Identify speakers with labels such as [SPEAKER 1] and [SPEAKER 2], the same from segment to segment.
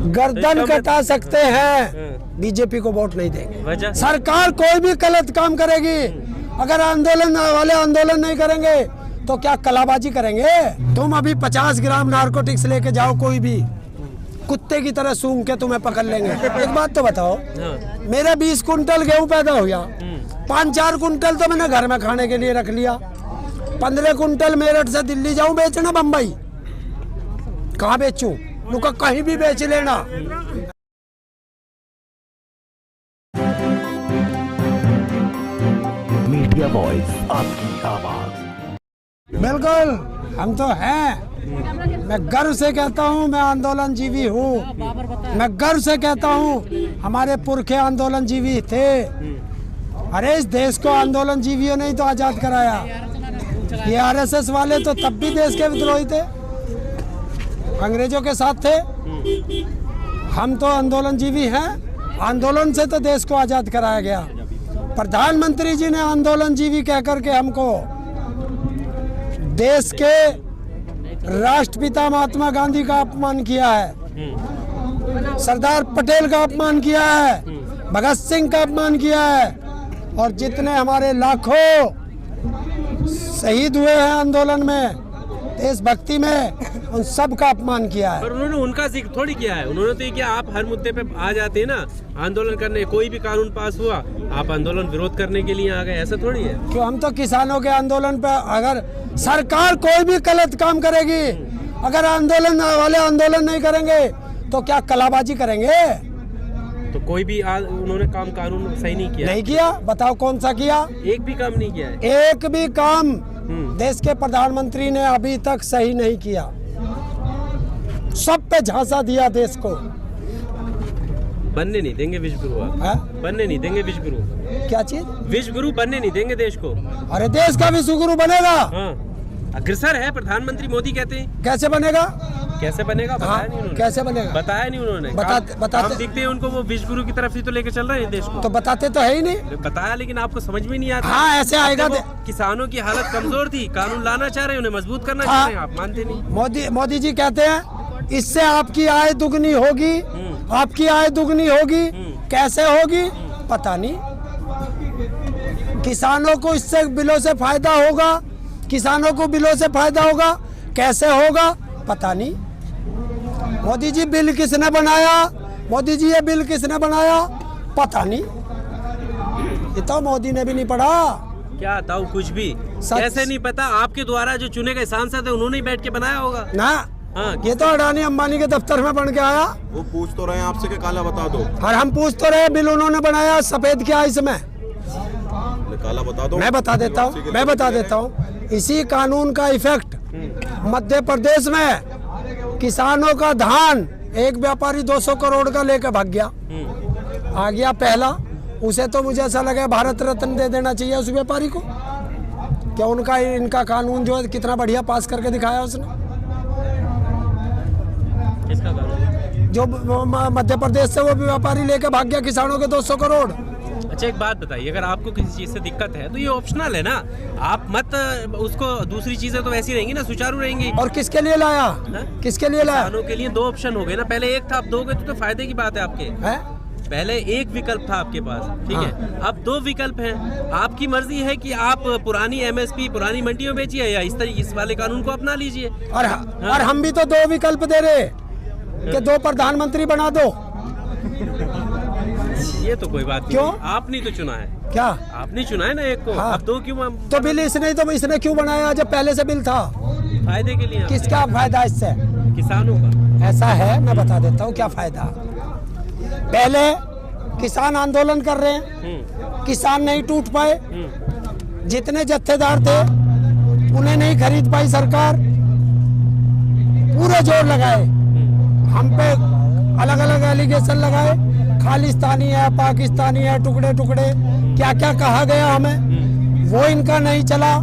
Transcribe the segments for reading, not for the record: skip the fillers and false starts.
[SPEAKER 1] गर्दन कटा सकते हैं, बीजेपी को वोट नहीं देंगे। सरकार कोई भी गलत काम करेगी, अगर आंदोलन वाले आंदोलन नहीं करेंगे तो क्या कलाबाजी करेंगे? तुम अभी 50 ग्राम नारकोटिक्स लेके जाओ, कोई भी कुत्ते की तरह सूंघ के तुम्हें पकड़ लेंगे। एक बात तो बताओ, मेरे 20 कुंटल गेहूं पैदा हो गया, 5-4 कुंटल तो मैंने घर में खाने के लिए रख लिया, 15 कुंटल मेरठ से दिल्ली जाऊं बेचना, बम्बई कहाँ बेचूं? लुका कहीं भी बेच लेना।
[SPEAKER 2] मीडिया वॉइस, आपकी आवाज।
[SPEAKER 1] बिल्कुल, हम तो हैं। मैं गर्व से कहता हूँ मैं आंदोलन जीवी हूँ। मैं गर्व से कहता हूँ हमारे पुरखे आंदोलन जीवी थे। अरे इस देश को आंदोलन जीवियों ने ही तो आजाद कराया। ये आरएसएस वाले तो तब भी देश के विद्रोही थे, अंग्रेजों के साथ थे। हम तो आंदोलन जीवी हैं। आंदोलन से तो देश को आजाद कराया गया। प्रधानमंत्री जी ने आंदोलन जीवी कहकर के हमको देश के राष्ट्रपिता महात्मा गांधी का अपमान किया है, सरदार पटेल का अपमान किया है, भगत सिंह का अपमान किया है, और जितने हमारे लाखों शहीद हुए हैं आंदोलन में, देशभक्ति में, उन सब का अपमान किया है।
[SPEAKER 3] पर उन्होंने उनका जिक्र थोड़ी किया है। उन्होंने तो ये किया, आप हर मुद्दे पे आ जाते हैं ना आंदोलन करने, कोई भी कानून पास हुआ आप आंदोलन विरोध करने के लिए आ गए, ऐसा थोड़ी है।
[SPEAKER 1] क्यों? हम तो किसानों के आंदोलन पे, अगर सरकार कोई भी गलत काम करेगी, अगर आंदोलन वाले आंदोलन नहीं करेंगे तो क्या कलाबाजी करेंगे?
[SPEAKER 3] तो कोई भी उन्होंने काम कानून सही नहीं किया?
[SPEAKER 1] नहीं किया। बताओ कौन सा किया?
[SPEAKER 3] एक भी काम नहीं किया है।
[SPEAKER 1] एक भी काम देश के प्रधानमंत्री ने अभी तक सही नहीं किया। सब पे झांसा दिया देश को।
[SPEAKER 3] बनने नहीं देंगे विश्व गुरु आप। बनने नहीं देंगे विश्व गुरु।
[SPEAKER 1] क्या चीज?
[SPEAKER 3] विश्व गुरु बनने नहीं देंगे देश को।
[SPEAKER 1] अरे देश का विश्व गुरु बनेगा।
[SPEAKER 3] अग्रसर है प्रधानमंत्री मोदी, कहते हैं।
[SPEAKER 1] कैसे बनेगा?
[SPEAKER 3] कैसे बनेगा? बताया नहीं उन्होंने।
[SPEAKER 1] कैसे बनेगा?
[SPEAKER 3] बताया नहीं उन्होंने।
[SPEAKER 1] बताते
[SPEAKER 3] दिखते हैं उनको, वो विश्व गुरु की तरफ ही तो लेके चल रहे हैं देश को।
[SPEAKER 1] तो बताते तो है ही नहीं।
[SPEAKER 3] बताया, लेकिन आपको समझ में नहीं आता।
[SPEAKER 1] हाँ, ऐसे आएगा।
[SPEAKER 3] किसानों की हालत कमजोर थी, कानून लाना चाह रहे हैं, उन्हें मजबूत करना चाह रहे हैं, आप मानते नहीं।
[SPEAKER 1] मोदी जी कहते हैं इससे आपकी आय दुगनी होगी, आपकी आय दुगनी होगी। कैसे होगी? पता नहीं। किसानों को इससे बिलों से फायदा होगा, किसानों को बिलों से फायदा होगा। कैसे होगा? पता नहीं। मोदी जी बिल किसने बनाया? मोदी जी ये बिल किसने बनाया? पता नहीं। ये तो मोदी ने भी नहीं पढ़ा।
[SPEAKER 3] क्या बताऊं, कुछ भी कैसे नहीं पता। आपके द्वारा जो चुने गए सांसद है उन्होंने ही बैठ के बनाया होगा
[SPEAKER 1] ना।
[SPEAKER 3] हाँ,
[SPEAKER 1] ये तो अडानी अंबानी के दफ्तर में बन के आया।
[SPEAKER 4] वो पूछ तो रहे हैं आपसे कि काला बता दो।
[SPEAKER 1] और हम पूछ तो रहे, बिल उन्होंने बनाया, सफेद क्या इसमें?
[SPEAKER 4] काला बता दो।
[SPEAKER 1] मैं बता देता हूँ। इसी कानून का इफेक्ट मध्य प्रदेश में किसानों का धान एक व्यापारी 200 करोड़ का लेकर भाग गया। आ गया पहला, उसे तो मुझे ऐसा लगा भारत रत्न दे देना चाहिए उस व्यापारी को। क्या उनका इनका कानून जो है कितना बढ़िया पास करके दिखाया उसने।
[SPEAKER 3] किसका कानून?
[SPEAKER 1] जो मध्य प्रदेश से वो व्यापारी लेकर भाग गया किसानों के 200 करोड़।
[SPEAKER 3] अच्छा, एक बात बताइए, अगर आपको किसी चीज से दिक्कत है तो ये ऑप्शनल है ना, आप मत उसको, दूसरी चीजें तो वैसी रहेंगी ना, सुचारू रहेंगी।
[SPEAKER 1] और किसके लिए लाया? किसके लिए लाया?
[SPEAKER 3] किसानों के लिए 2 ऑप्शन हो गए ना। पहले एक था, अब 2 गए तो फायदे की बात है आपके। पहले एक विकल्प था आपके पास, ठीक है। अब 2 विकल्प हैं। आपकी मर्जी है कि आप पुरानी एमएसपी पुरानी मंडियों में बेचिए, या इस वाले कानून को अपना लीजिए।
[SPEAKER 1] और हम भी तो 2 विकल्प दे रहे कि 2 प्रधानमंत्री बना दो।
[SPEAKER 3] ये तो कोई बात
[SPEAKER 1] क्यों?
[SPEAKER 3] नहीं, आपने तो चुना है।
[SPEAKER 1] क्या
[SPEAKER 3] आपने चुना है ना एक को।
[SPEAKER 1] हाँ।
[SPEAKER 3] अब 2 क्यों?
[SPEAKER 1] तो बिल इसने क्यों बनाया जब पहले से बिल था?
[SPEAKER 3] फायदे के लिए।
[SPEAKER 1] किसका फायदा इससे?
[SPEAKER 3] किसानों का।
[SPEAKER 1] ऐसा है, मैं बता देता हूँ क्या फायदा। पहले किसान आंदोलन कर रहे हैं, किसान नहीं टूट पाए, जितने जत्थेदार थे उन्हें नहीं खरीद पाई सरकार, पूरे जोर लगाए, हम पे अलग अलग एलिगेशन लगाए, खालिस्तानी है, पाकिस्तानी है, टुकड़े टुकड़े क्या क्या कहा गया हमें, वो इनका नहीं चला।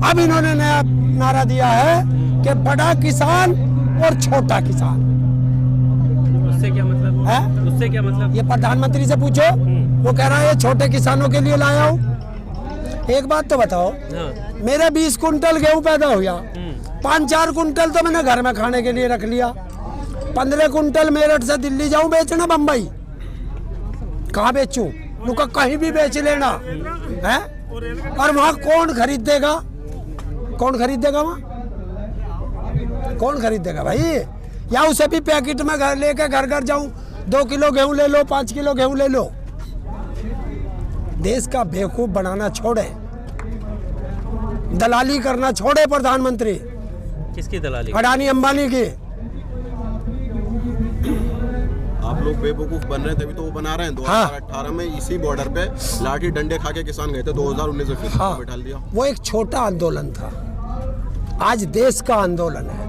[SPEAKER 1] अब इन्होंने नया नारा दिया है कि बड़ा किसान और छोटा किसान।
[SPEAKER 3] उससे क्या मतलब
[SPEAKER 1] है?
[SPEAKER 3] उससे क्या मतलब?
[SPEAKER 1] ये प्रधानमंत्री से पूछो, वो कह रहा है ये छोटे किसानों के लिए लाया हूँ। एक बात तो बताओ, मेरे 20 कुंटल गेहूं पैदा हो गया, 5-4 कुंटल तो मैंने घर में खाने के लिए रख लिया, 15 कुंटल मेरठ से दिल्ली जाऊं बेचना, बम्बई कहाँ बेचूं? उनका कहीं भी बेच लेना है। और वहाँ कौन खरीदेगा? कौन खरीदेगा वहाँ? कौन खरीदेगा भाई? या उसे भी पैकेट में घर लेके घर घर जाऊं, 2 किलो गेहूं ले लो, 5 किलो गेहूं ले लो। देश का बेवकूफ बनाना छोड़े, दलाली करना छोड़े प्रधानमंत्री।
[SPEAKER 3] किसकी दलाली?
[SPEAKER 1] अडानी अंबानी की।
[SPEAKER 4] आप लोग बेवकूफ बन रहे हैं तभी तो वो बना रहे हैं। 2018 में इसी बॉर्डर पे लाठी डंडे खा के किसान गए थे, 2019 में फिर
[SPEAKER 1] हाँ,
[SPEAKER 4] बैठा दिया।
[SPEAKER 1] वो एक छोटा आंदोलन था, आज देश का आंदोलन है,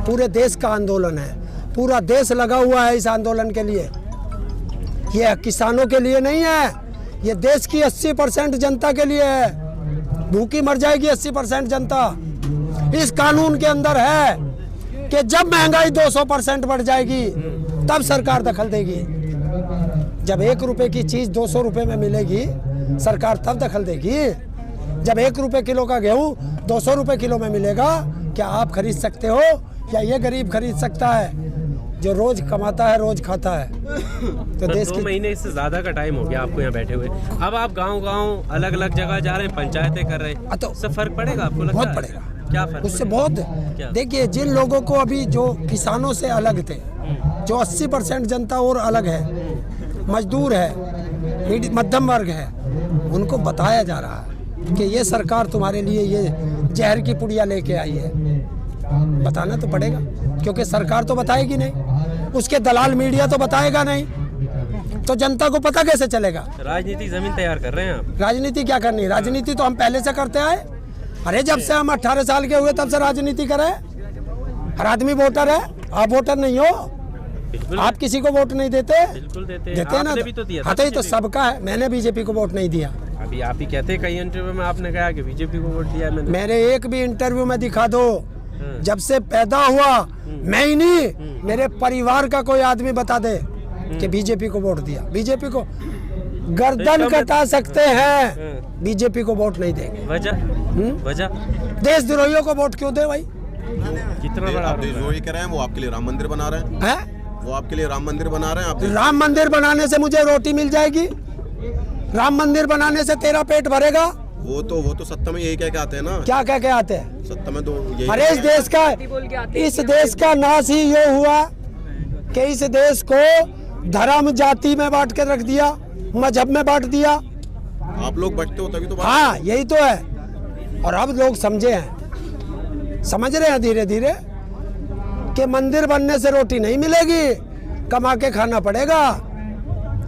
[SPEAKER 1] पूरे देश का आंदोलन है। पूरा देश लगा हुआ है इस आंदोलन के लिए। ये किसानों के लिए नहीं है, ये देश की 80% जनता के लिए है। भूखी मर जाएगी 80% जनता। इस कानून के अंदर है कि जब महंगाई 200% बढ़ जाएगी तब सरकार दखल देगी। जब 1 रुपए की चीज 200 रुपए में मिलेगी, सरकार तब दखल देगी। जब 1 रुपए किलो का गेहूं 200 रुपए किलो में मिलेगा, क्या आप खरीद सकते हो या ये गरीब खरीद सकता है जो रोज कमाता है, रोज खाता है? तो देश
[SPEAKER 3] 2 महीने से ज्यादा का टाइम हो गया आपको यहाँ बैठे हुए। अब आप गांव-गांव अलग-अलग जगह जा रहे हैं, पंचायतें कर रहे हैं,
[SPEAKER 1] तो
[SPEAKER 3] उससे फर्क पड़ेगा आपको? लगता
[SPEAKER 1] बहुत
[SPEAKER 3] है
[SPEAKER 1] पड़ेगा।
[SPEAKER 3] क्या फर्क?
[SPEAKER 1] उससे बहुत। देखिए, जिन लोगों को अभी जो किसानों से अलग थे, जो 80% जनता और अलग है, मजदूर है, मध्यम वर्ग है, उनको बताया जा रहा है कि ये सरकार तुम्हारे लिए ये जहर की पुड़िया लेके आई है। बताना तो पड़ेगा, क्योंकि सरकार तो बताएगी नहीं, उसके दलाल मीडिया तो बताएगा नहीं, तो जनता को पता कैसे चलेगा?
[SPEAKER 3] राजनीति जमीन तैयार कर रहे हैं आप।
[SPEAKER 1] राजनीति क्या करनी? राजनीति तो हम पहले से करते आए। अरे जब से हम 18 साल के हुए तब से राजनीति करे। हर आदमी वोटर है, आप वोटर नहीं हो? आप किसी को वोट नहीं देते?
[SPEAKER 3] बिल्कुल देते
[SPEAKER 1] हैं ना।
[SPEAKER 3] भी तो दिया
[SPEAKER 1] हाँ, तो ये तो सबका है। मैंने बीजेपी को वोट नहीं दिया।
[SPEAKER 3] अभी आप ही कहते हैं, कई इंटरव्यू में आपने कहा कि बीजेपी को वोट दिया मैंने।
[SPEAKER 1] मेरे एक भी इंटरव्यू में दिखा दो, जब से पैदा हुआ मैं ही नहीं, मेरे परिवार का कोई आदमी बता दे कि बीजेपी को वोट दिया। बीजेपी को गर्दन कटा सकते हैं, बीजेपी को वोट नहीं देंगे।
[SPEAKER 3] वजह
[SPEAKER 1] देशद्रोहियों को वोट क्यों दे भाई?
[SPEAKER 3] कितना बड़ा
[SPEAKER 4] आप देशद्रोही कह रहे हैं, वो आपके लिए राम मंदिर बना रहे हैं। वो आपके लिए राम मंदिर बना रहे हैं। आप
[SPEAKER 1] राम मंदिर बनाने से मुझे रोटी मिल जाएगी? राम मंदिर बनाने से तेरा पेट भरेगा?
[SPEAKER 4] वो तो सत्ता में यही कह के आते हैं ना।
[SPEAKER 1] क्या कह के आते हैं?
[SPEAKER 4] सत्ता में तो यही।
[SPEAKER 1] अरे इस देश का नाश ही ये हुआ कि इस देश को धर्म जाति में बांट के रख दिया, मजहब में बांट दिया।
[SPEAKER 4] आप लोग बंटते हो तभी तो।
[SPEAKER 1] हाँ, यही तो है। और अब लोग समझे हैं, समझ रहे हैं धीरे धीरे कि मंदिर बनने से रोटी नहीं मिलेगी, कमा के खाना पड़ेगा।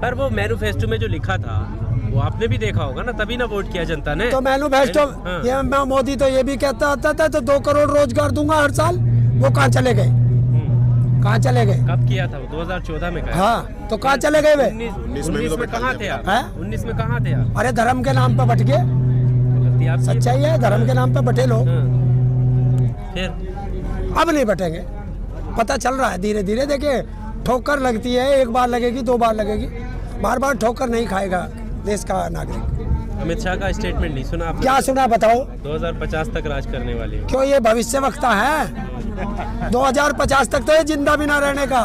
[SPEAKER 3] पर वो मैनिफेस्टो में जो लिखा था वो आपने भी देखा होगा ना, तभी ना वोट किया जनता ने।
[SPEAKER 1] तो मैनिफेस्टो ये मोदी तो ये भी कहता था तो 2 करोड़ रोजगार दूंगा हर साल। वो कहाँ चले गए? कहाँ चले गए?
[SPEAKER 3] कब किया था वो? 2014 में कहा।
[SPEAKER 1] हाँ, तो कहाँ चले गए वे?
[SPEAKER 3] 19 में कहाँ थे आप? 19 में कहाँ थे आप?
[SPEAKER 1] अरे धर्म के नाम पे बट गए। सच्चाई है, धर्म के नाम पे बटे लोग।
[SPEAKER 3] फिर
[SPEAKER 1] अब नहीं बटेंगे, पता चल रहा है धीरे धीरे। देखिए, ठोकर लगती है, 1 बार लगेगी, 2 बार लगेगी, बार बार ठोकर नहीं खाएगा देश का नागरिक।
[SPEAKER 3] अमित शाह का स्टेटमेंट नहीं सुना आपने?
[SPEAKER 1] क्या सुना बताओ?
[SPEAKER 3] 2050 तक राज करने वाले।
[SPEAKER 1] क्यों, ये भविष्यवक्ता है? 2050 तक तो ये जिंदा भी ना रहने का।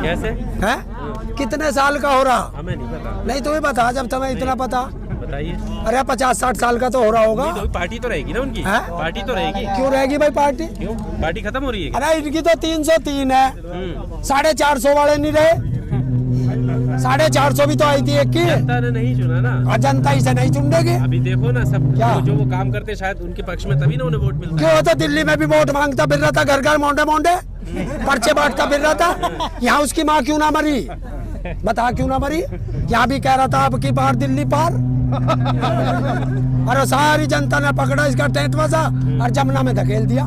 [SPEAKER 3] कैसे
[SPEAKER 1] है? कितने साल का हो रहा?
[SPEAKER 3] हमें नहीं पता।
[SPEAKER 1] नहीं तो ये बता, जब तुम्हें इतना पता।
[SPEAKER 3] बताइए।
[SPEAKER 1] अरे 50-60 साल का तो हो रहा होगा।
[SPEAKER 3] तो पार्टी तो रहेगी ना उनकी? पार्टी तो रहेगी।
[SPEAKER 1] क्यों रहेगी भाई पार्टी?
[SPEAKER 3] क्यों? पार्टी खत्म हो रही है?
[SPEAKER 1] अरे इनकी तो 303 है, 450 वाले नहीं रहे। 450 भी तो आई थी एक की।
[SPEAKER 3] जनता ने नहीं चुना ना।
[SPEAKER 1] और जनता इसे नहीं चुन देगी।
[SPEAKER 3] अभी देखो ना, सब
[SPEAKER 1] क्या?
[SPEAKER 3] जो वो काम करते शायद उनके पक्ष में, तभी ना उन्हें वोट मिलता है।
[SPEAKER 1] क्यों? तो दिल्ली में भी वोट मांगता फिर रहा था, घर घर मोंडे मोंडे पर्चे बांटता फिर रहा था। यहाँ उसकी माँ क्यों ना मरी? बता, क्यों ना मरी? यहाँ भी कह रहा था अब की बार दिल्ली पार। अरे सारी जनता ने पकड़ा इसका टेंट बजा और जमुना में धकेल दिया।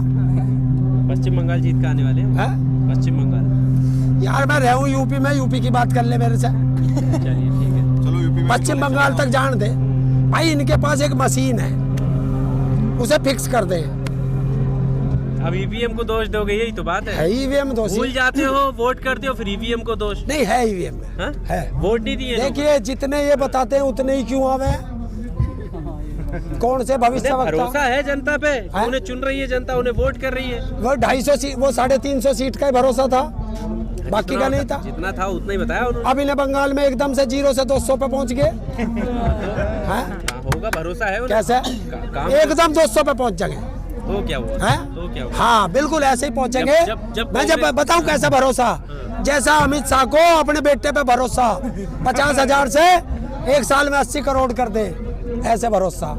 [SPEAKER 3] पश्चिम बंगाल जीत के आने वाले हैं। पश्चिम बंगाल।
[SPEAKER 1] यार मैं रहूं यूपी में, यूपी की बात कर ले मेरे से।
[SPEAKER 3] चलिए ठीक है,
[SPEAKER 4] चलो यूपी में।
[SPEAKER 1] पश्चिम बंगाल तक जान दे भाई। इनके पास एक मशीन है, उसे फिक्स कर दे।
[SPEAKER 3] अब ईवीएम को दोष दोगे, यही तो बात है।
[SPEAKER 1] ईवीएम दोषी।
[SPEAKER 3] भूल जाते हो, वोट करते हो, फिर ईवीएम को दोष
[SPEAKER 1] नहीं है। ईवीएम में है।
[SPEAKER 3] वोट नहीं दिए।
[SPEAKER 1] देखिए, जितने ये बताते हैं उतने ही क्यों आवे। कौन से भविष्यवक्ता?
[SPEAKER 3] भरोसा है जनता पे, उन्हें चुन रही है जनता, उन्हें वोट कर रही है।
[SPEAKER 1] वो 250 सीट, वो 350 सीट का ही भरोसा था, बाकी का नहीं था।
[SPEAKER 3] जितना था उतना ही बताया उन्होंने।
[SPEAKER 1] अब इन्हें बंगाल में एकदम से 0 से 200 पे पहुंच गए।
[SPEAKER 3] होगा, भरोसा है उन्हें।
[SPEAKER 1] कैसे? एकदम 200 पे पहुंच जाएंगे
[SPEAKER 3] तो क्या हुआ?
[SPEAKER 1] है?
[SPEAKER 3] तो क्या हुआ?
[SPEAKER 1] हाँ बिल्कुल ऐसे ही पहुंचेंगे। मैं जब बताऊं कैसा भरोसा, जैसा अमित शाह को अपने बेटे पे भरोसा, 50,000 से 1 साल में 80 करोड़ कर दे, ऐसे भरोसा।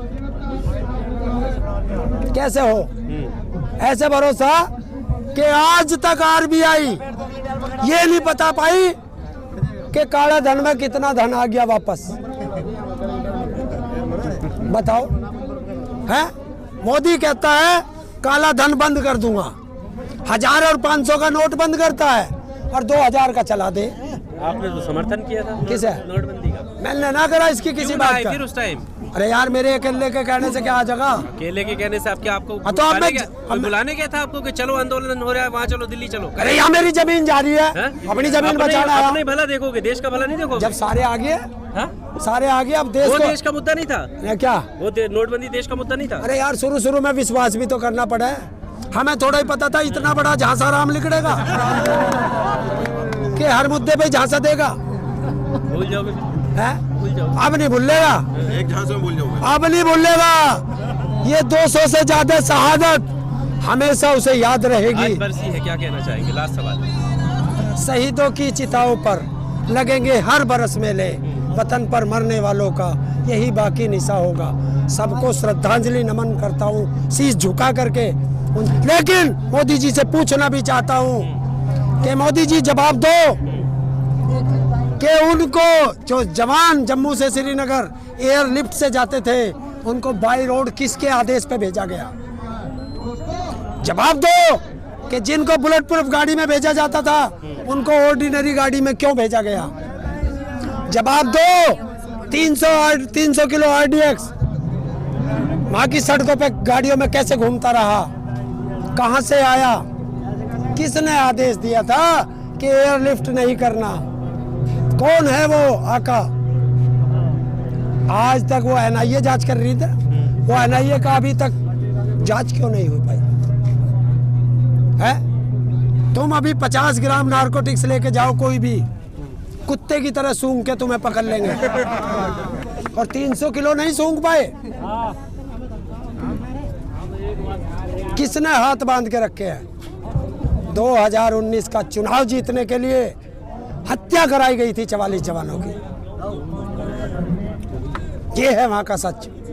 [SPEAKER 1] कैसे हो? ऐसे भरोसा कि आज तक आरबीआई ये नहीं बता पाई कि काला धन में कितना धन आ गया वापस। बताओ, है? मोदी कहता है काला धन बंद कर दूंगा, 1000 और 500 का नोट बंद करता है और 2000 का चला दे।
[SPEAKER 3] आपने तो समर्थन किया था
[SPEAKER 1] किसे?
[SPEAKER 3] नोटबंदी का।
[SPEAKER 1] मैंने ना करा इसकी किसी बात का।
[SPEAKER 3] फिर उस टाइम
[SPEAKER 1] अरे यार मेरे अकेले के कहने से क्या आ जाएगा?
[SPEAKER 3] अकेले के कहने से आपके आपको
[SPEAKER 1] तो अब मैं
[SPEAKER 3] बुलाने गया था आपको कि चलो आंदोलन हो रहा है, वहाँ चलो, दिल्ली चलो।
[SPEAKER 1] अरे यहाँ मेरी जमीन जा रही है, अपनी जमीन बचाना है।
[SPEAKER 3] अपने भला देखोगे, देश का भला नहीं देखोगे?
[SPEAKER 1] जब सारे आ गए, सारे आ गए, अब देश
[SPEAKER 3] वो
[SPEAKER 1] को
[SPEAKER 3] देश का मुद्दा नहीं था
[SPEAKER 1] क्या?
[SPEAKER 3] वो नोटबंदी देश का मुद्दा नहीं था।
[SPEAKER 1] अरे यार शुरू में विश्वास भी तो करना पड़ा है। हमें थोड़ा ही पता था इतना बड़ा झांसा राम लिखड़ेगा कि हर मुद्दे पे झांसा देगा।
[SPEAKER 3] भूल जाओगे, भूल जाओ।
[SPEAKER 1] अब नहीं भूलेगा,
[SPEAKER 4] एक झांसे में भूल जाओगे।
[SPEAKER 1] अब नहीं भूलेगा। ये 200 से ज्यादा शहादत हमेशा उसे याद रहेगी।
[SPEAKER 3] आज बरसी है, क्या कहना चाहेंगे? लास्ट सवाल।
[SPEAKER 1] शहीदों की चिताओं पर लगेंगे हर बरस मेले, वतन पर मरने वालों का यही बाकी निशा होगा। सबको श्रद्धांजलि नमन करता हूँ शीश झुका करके। लेकिन मोदी जी से पूछना भी चाहता हूँ कि मोदी जी जवाब दो कि उनको जो जवान जम्मू से श्रीनगर एयरलिफ्ट से जाते थे, उनको बाई रोड किसके आदेश पे भेजा गया? जवाब दो कि जिनको बुलेट प्रूफ गाड़ी में भेजा जाता था, उनको ऑर्डिनरी गाड़ी में क्यों भेजा गया? जवाब दो। 300 किलो RDX वहां की सड़कों पे गाड़ियों में कैसे घूमता रहा? कहां से आया? किसने आदेश दिया था कि एयरलिफ्ट नहीं करना? कौन है वो आका? आज तक वो NIA जांच कर रही थी, वो NIA का अभी तक जांच क्यों नहीं हो पाई है? तुम अभी 50 ग्राम नारकोटिक्स लेके जाओ, कोई भी कुत्ते की तरह सूंघ के तुम्हें पकड़ लेंगे, और 300 किलो नहीं सूंघ पाए। किसने हाथ बांध के रखे हैं? 2019 का चुनाव जीतने के लिए हत्या कराई गई थी 44 जवानों की। ये है वहां का सच।